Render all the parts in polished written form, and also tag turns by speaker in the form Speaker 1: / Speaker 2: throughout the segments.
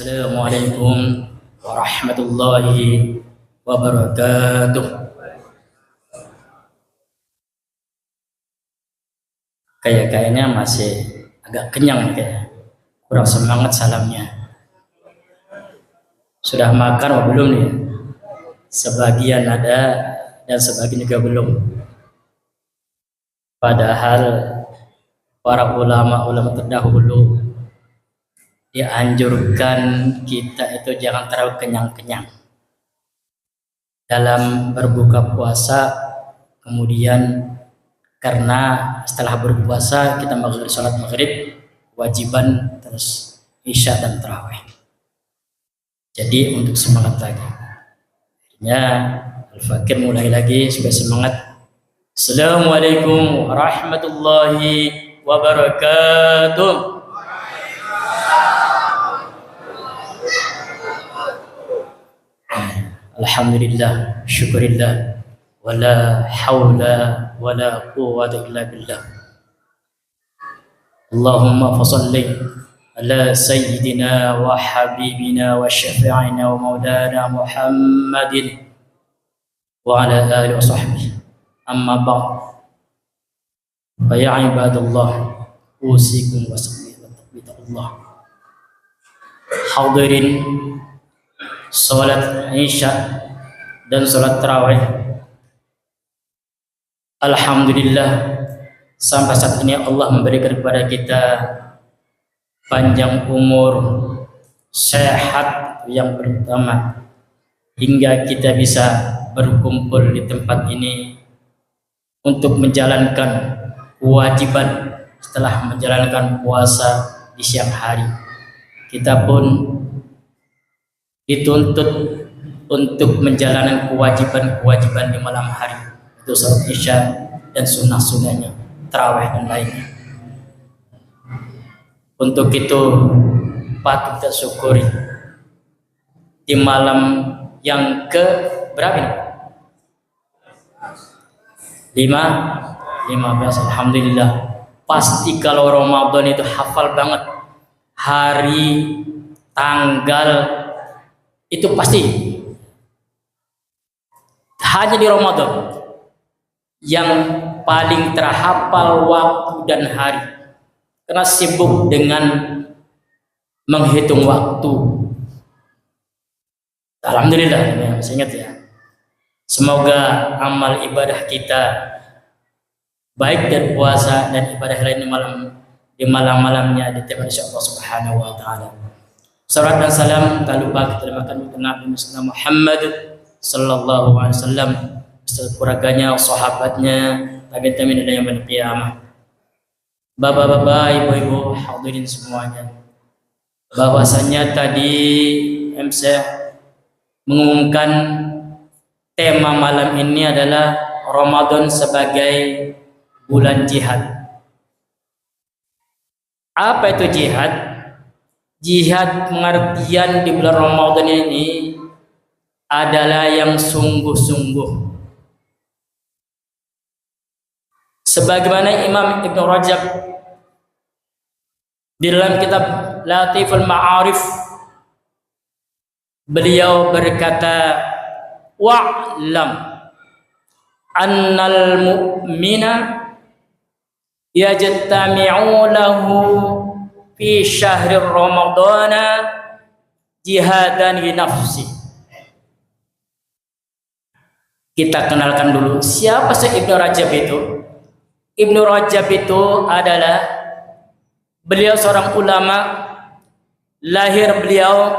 Speaker 1: Assalamualaikum warahmatullahi wabarakatuh. Kayaknya masih agak kenyang kayak. Kurang semangat salamnya. Sudah makan atau belum nih? Sebagian ada dan sebagian juga belum. Padahal para ulama terdahulu dianjurkan kita itu jangan terlalu kenyang-kenyang dalam berbuka puasa. Kemudian karena setelah berpuasa kita sholat maghrib wajiban, terus isya dan tarawih. Jadi untuk semangat lagi, akhirnya Al-Fakir mulai lagi supaya semangat. Assalamualaikum warahmatullahi wabarakatuh. Alhamdulillah, syukurillah, wala hawla wala quwwata illa billah. Allahumma fasalli ala sayyidina wa habibina wa syafi'ina wa maulana Muhammadin wa ala alihi wa sahbihi. Amma ba'd. Fa ya ibadallah, usikum wa taqwa. Hadirin salat isya dan salat tarawih, alhamdulillah sampai saat ini Allah memberikan kepada kita panjang umur, sehat yang pertama, hingga kita bisa berkumpul di tempat ini untuk menjalankan kewajiban setelah menjalankan puasa di siang hari. Kita pun dituntut untuk menjalankan kewajiban-kewajiban di malam hari, itu salat isya dan sunnah-sunnahnya, tarawih dan lainnya. Untuk itu patut kita syukuri di malam yang ke berapa ini? 15. Alhamdulillah. Pasti kalau Ramadan itu hafal banget hari, tanggal, itu pasti. Hanya di Ramadan yang paling terhafal waktu dan hari, karena sibuk dengan menghitung waktu. Alhamdulillah, ya, masih ingat ya. Semoga amal ibadah kita, baik dari puasa dan ibadah lain di malam-malamnya diterima oleh Allah Subhanahu wa taala. Salam dan salam tak lupa kita terima Nabi Muhammad sallallahu alaihi wasallam, keluarganya, sahabatnya, tabi'in dan yaumil qiyamah. Bapak-bapak, ibu-ibu, hadirin semuanya. Bahwasanya tadi MC mengumumkan tema malam ini adalah Ramadan sebagai bulan jihad. Apa itu jihad? Jihad pengertian di bulan Ramadan ini adalah yang sungguh-sungguh. Sebagaimana Imam Ibn Rajab di dalam kitab Latiful Ma'arif, beliau berkata, wa'lam annal mu'mina yajtami'u lahu fi syahri ramadana jihadan li nafsi. Kita kenalkan dulu siapa sih Ibnu Rajab itu. Ibnu Rajab itu adalah beliau seorang ulama. Lahir beliau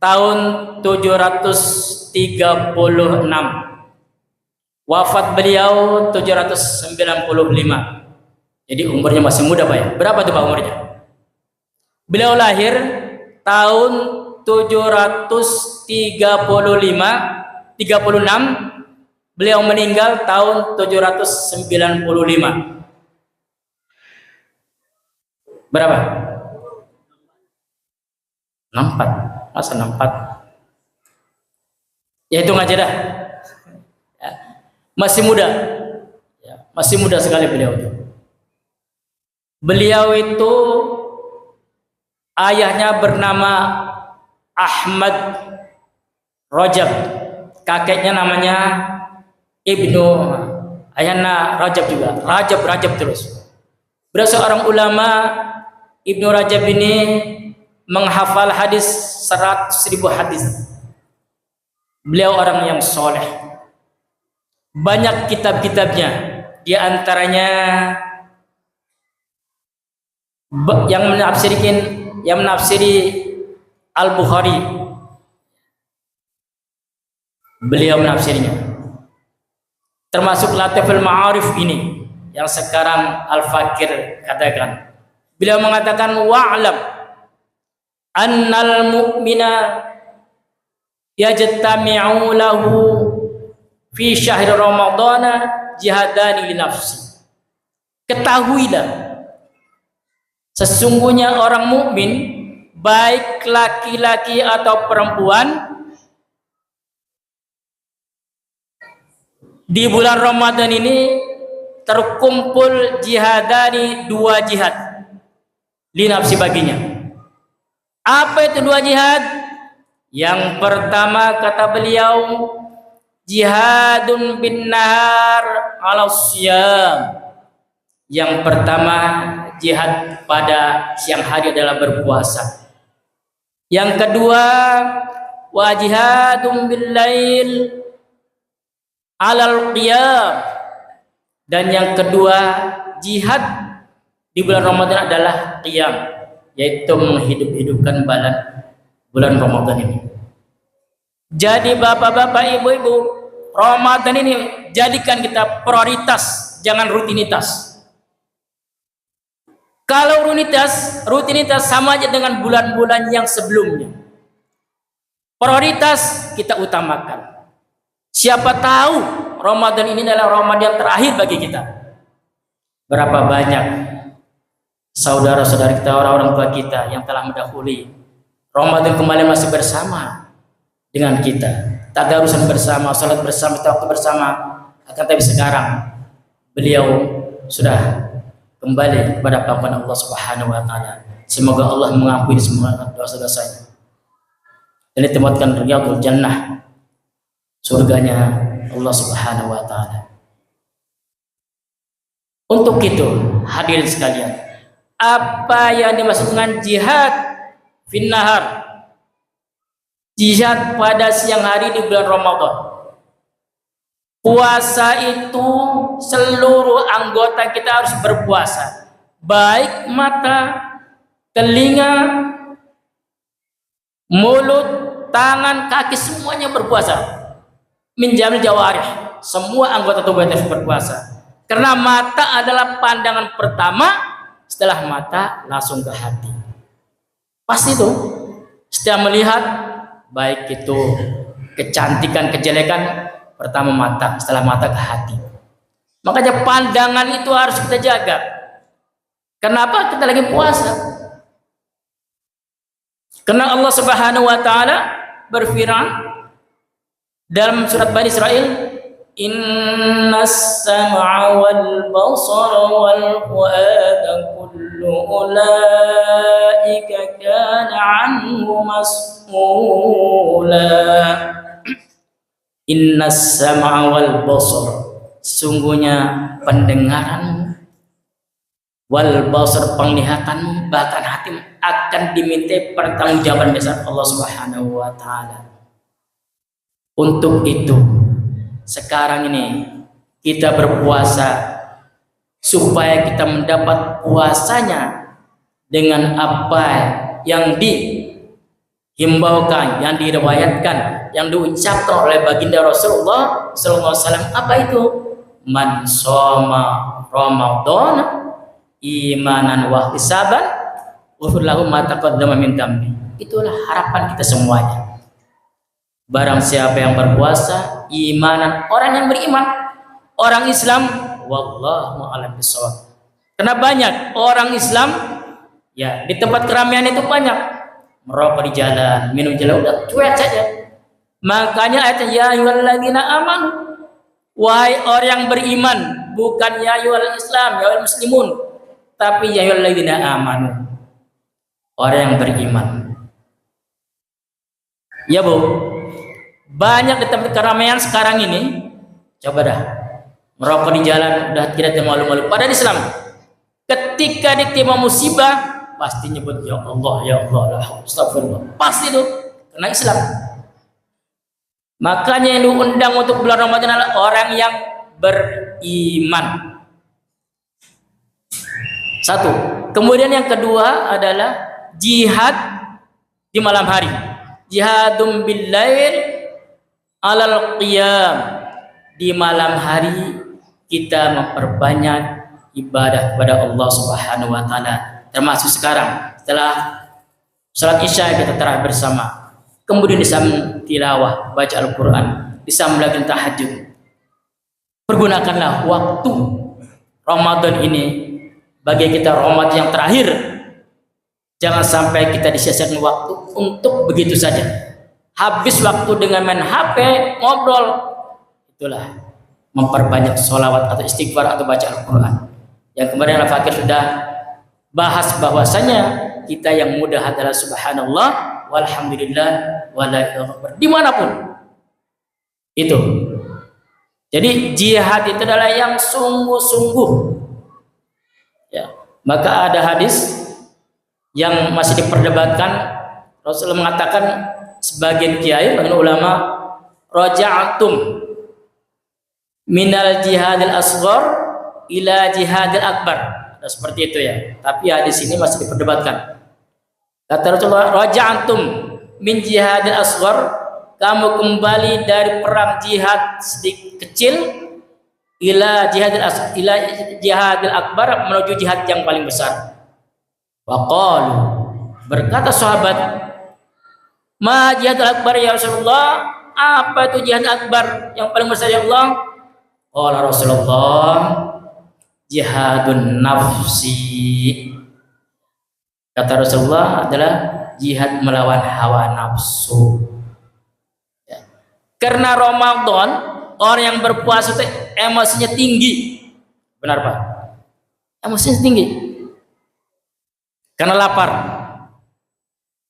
Speaker 1: tahun 736, wafat beliau 795. Jadi umurnya masih muda Pak ya. Berapa tuh Pak umurnya? Beliau lahir tahun 36, beliau meninggal tahun 795. Berapa? 64. Masa 64? Ya hitung aja dah. Ya. Masih muda. Ya, masih muda sekali beliau itu. Beliau itu Ayahnya bernama Ahmad Rajab, kakeknya namanya Ibnu, ayahnya Rajab juga, Rajab terus. Beliau seorang ulama. Ibnu Rajab ini menghafal hadis 100.000 hadis. Beliau orang yang soleh. Banyak kitab-kitabnya, di antaranya yang menafsiri Al-Bukhari. Beliau menafsirnya. Termasuk Latiful Ma'arif ini yang sekarang Al-Fakir katakan. Beliau mengatakan wa'lam annal mu'mina yajtami'u lahu fi syahri ramadhana jihadani li nafsi. Ketahuilah, sesungguhnya orang mukmin, baik laki-laki atau perempuan, di bulan Ramadan ini terkumpul jihadani, 2 jihad li nafsi baginya. Apa itu 2 jihad? Yang pertama kata beliau, jihadun bin nahar ala siyam. Yang pertama jihad pada siang hari adalah berpuasa. Yang kedua wa jihadun bil lail alal qiyam. Dan yang kedua jihad di bulan Ramadan adalah qiyam, yaitu menghidup-hidupkan bulan Ramadan ini. Jadi bapak-bapak, ibu-ibu, Ramadan ini jadikan kita prioritas, jangan rutinitas. Kalau rutinitas sama aja dengan bulan-bulan yang sebelumnya. Prioritas kita utamakan. Siapa tahu Ramadan ini adalah Ramadan terakhir bagi kita. Berapa banyak saudara-saudara kita, orang-orang tua kita yang telah mendahului Ramadan kembali masih bersama dengan kita, tadarusan bersama, salat bersama, waktu bersama. Akan tapi sekarang beliau sudah kembali kepada pangkuan Allah Subhanahu wa taala. Semoga Allah mengampuni semua dosa-dosanya dan ditempatkan riyadul jannah, surganya Allah Subhanahu wa taala. Untuk itu, hadirin sekalian, apa yang dimaksud dengan jihad fin nahar? Jihad pada siang hari di bulan Ramadan. Puasa itu seluruh anggota kita harus berpuasa, baik mata, telinga, mulut, tangan, kaki, semuanya berpuasa. Min jamil jawarih, semua anggota tubuh kita harus berpuasa. Karena mata adalah pandangan pertama, setelah mata langsung ke hati. Pasti itu, setelah melihat, baik itu kecantikan, kejelekan, pertama mata, setelah mata ke hati. Makanya pandangan itu harus kita jaga. Kenapa? Kita lagi puasa. Karena Allah Subhanahu wa taala berfirman dalam surat Bani Israil, innas sam'a wal basara wal fu'ada kullu ulaika kana anhu mas'ula. Innas sam'a wal basar, sungguhnya pendengaran, wal basar, penglihatan, bahkan hati akan diminta pertanggungjawaban besar Allah Subhanahu wa taala. Untuk itu sekarang ini kita berpuasa supaya kita mendapat puasanya dengan apa yang dihimbaukan, yang diriwayatkan, yang diucapkan oleh baginda Rasulullah sallallahu alaihi wasallam. Apa itu? Man shoma Ramadan imanan wa ihtisaban ghufir lahu ma taqaddama min dhanbi. Itulah harapan kita semuanya. Barang siapa yang berpuasa imanan, orang yang beriman, orang Islam, wallahu a'lam bishawab. Karena banyak orang Islam ya di tempat keramaian itu banyak merokok di jalan, minum jalan, udah cuek saja. Makanya ayatnya ya ayyuhalladzina amanu, wahai orang yang beriman, bukan ya ayyuhal Islam, ya ayyuhal muslimun, tapi ya ayyuhalladzina amanu, orang yang beriman. Ya Bu, banyak di tempat keramaian sekarang ini, coba dah, merokok di jalan udah tidak malu-malu. Padahal Islam, ketika ditimpa musibah pasti nyebut ya Allah, astagfirullah. Pasti itu karena Islam. Makanya yang diundang untuk bulan Ramadan adalah orang yang beriman. Satu. Kemudian yang kedua adalah jihad di malam hari. Jihadum billail alal qiyam. Di malam hari kita memperbanyak ibadah kepada Allah Subhanahu wa taala. Termasuk sekarang setelah salat Isya kita tarawih bersama. Kemudian disambung tilawah, baca Al-Qur'an, disambung lagi tahajud. Pergunakanlah waktu Ramadan ini bagi kita Ramadan yang terakhir. Jangan sampai kita disia-siakan waktu untuk begitu saja. Habis waktu dengan main HP, ngobrol. Itulah memperbanyak sholawat atau istighfar atau baca Al-Quran. Yang kemarin Al-Fakir sudah bahas bahwasanya kita yang mudah adalah subhanallah walhamdulillah wala ilaha illallah dimanapun. Itu. Jadi jihad itu adalah yang sungguh-sungguh. Ya, maka ada hadis yang masih diperdebatkan. Rasulullah mengatakan sebagian kiai, sebagian ulama, raja'atum minal jihadil asghar ila jihadil akbar. Nah, seperti itu ya. Tapi hadis ini masih diperdebatkan. Kata Rasulullah, raja'atum min jihadil asghar, kamu kembali dari perang jihad sedikit kecil ila jihadil akbar, menuju jihad yang paling besar. Waqalu, berkata sahabat, ma jihadil akbar ya Rasulullah, apa itu jihad akbar yang paling besar ya Allah? Qala Rasulullah, jihadun nafsi. Kata Rasulullah adalah jihad melawan hawa nafsu. Ya. Karena Ramadan orang yang berpuasa itu emosinya tinggi. Benar Pak? Emosinya tinggi. Karena lapar.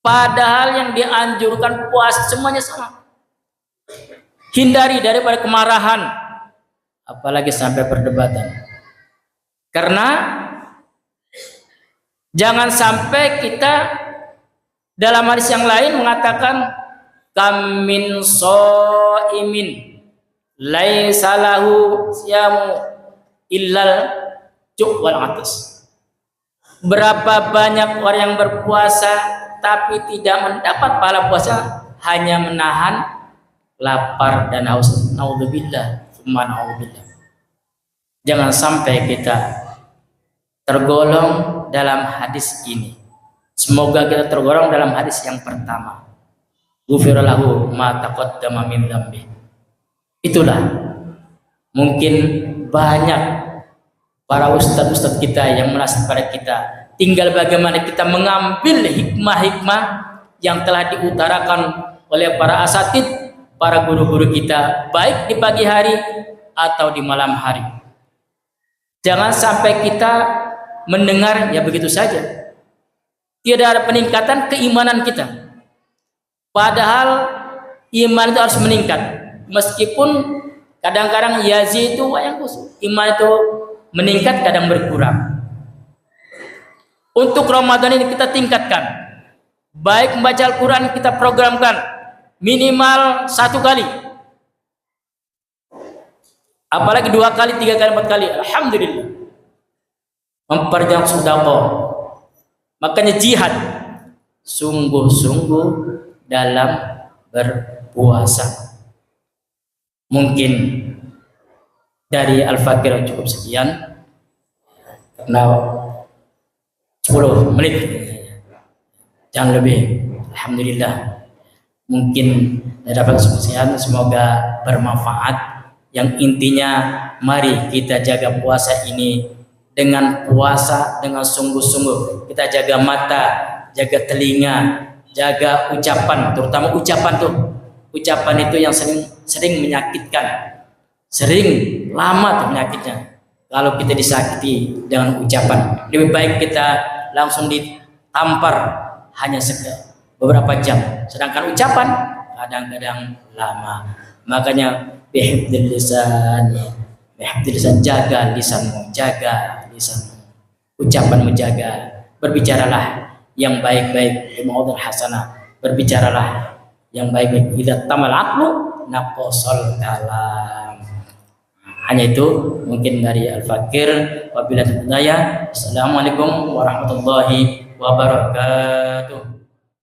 Speaker 1: Padahal yang dianjurkan puasa semuanya sama. Hindari daripada kemarahan. Apalagi sampai perdebatan. Karena jangan sampai kita dalam hadis yang lain mengatakan kam min shaimin laisa lahu siyamu illal ju' wal atas. Berapa banyak orang yang berpuasa tapi tidak mendapat pahala puasa, hanya menahan lapar dan haus. Naudzubillah, tsumma naudzubillah. Jangan sampai kita tergolong dalam hadis ini. Semoga kita tergolong dalam hadis yang pertama. Ghufira lahu ma taqaddama min dzambi. Itulah mungkin banyak para ustadz-ustadz kita yang menasihat pada kita, tinggal bagaimana kita mengambil hikmah-hikmah yang telah diutarakan oleh para asatid, para guru-guru kita, baik di pagi hari atau di malam hari. Jangan sampai kita mendengar ya begitu saja, tidak ada peningkatan keimanan kita. Padahal iman itu harus meningkat, meskipun kadang-kadang yazidu wa yanqus, iman itu meningkat kadang berkurang. Untuk Ramadan ini kita tingkatkan, baik membaca Al-Quran kita programkan minimal 1 kali, apalagi 2 kali, 3 kali, 4 kali. Alhamdulillah. Memperbanyak sedekah. Makanya jihad sungguh-sungguh dalam berpuasa. Mungkin dari Al-Fakir cukup sekian, karena 10 menit jangan lebih. Alhamdulillah, mungkin dapat sekian, semoga bermanfaat. Yang intinya mari kita jaga puasa ini dengan puasa dengan sungguh-sungguh. Kita jaga mata, jaga telinga, jaga ucapan, terutama ucapan tuh. Ucapan itu yang sering menyakitkan, sering lama penyakitnya. Kalau kita disakiti dengan ucapan, lebih baik kita langsung ditampar hanya beberapa jam, sedangkan ucapan kadang-kadang lama. Makanya bihifdzil lisan, bihifdzil lisan, jaga lisanmu, ucapanmu jaga. Berbicaralah yang baik-baik, bimaudhi'il hasanah. Berbicaralah yang baik-baik. Idza tamal aqlu naqasal kalam. Hanya itu mungkin dari Al-Fakir. Wabillahi taufiq. Assalamualaikum warahmatullahi wabarakatuh.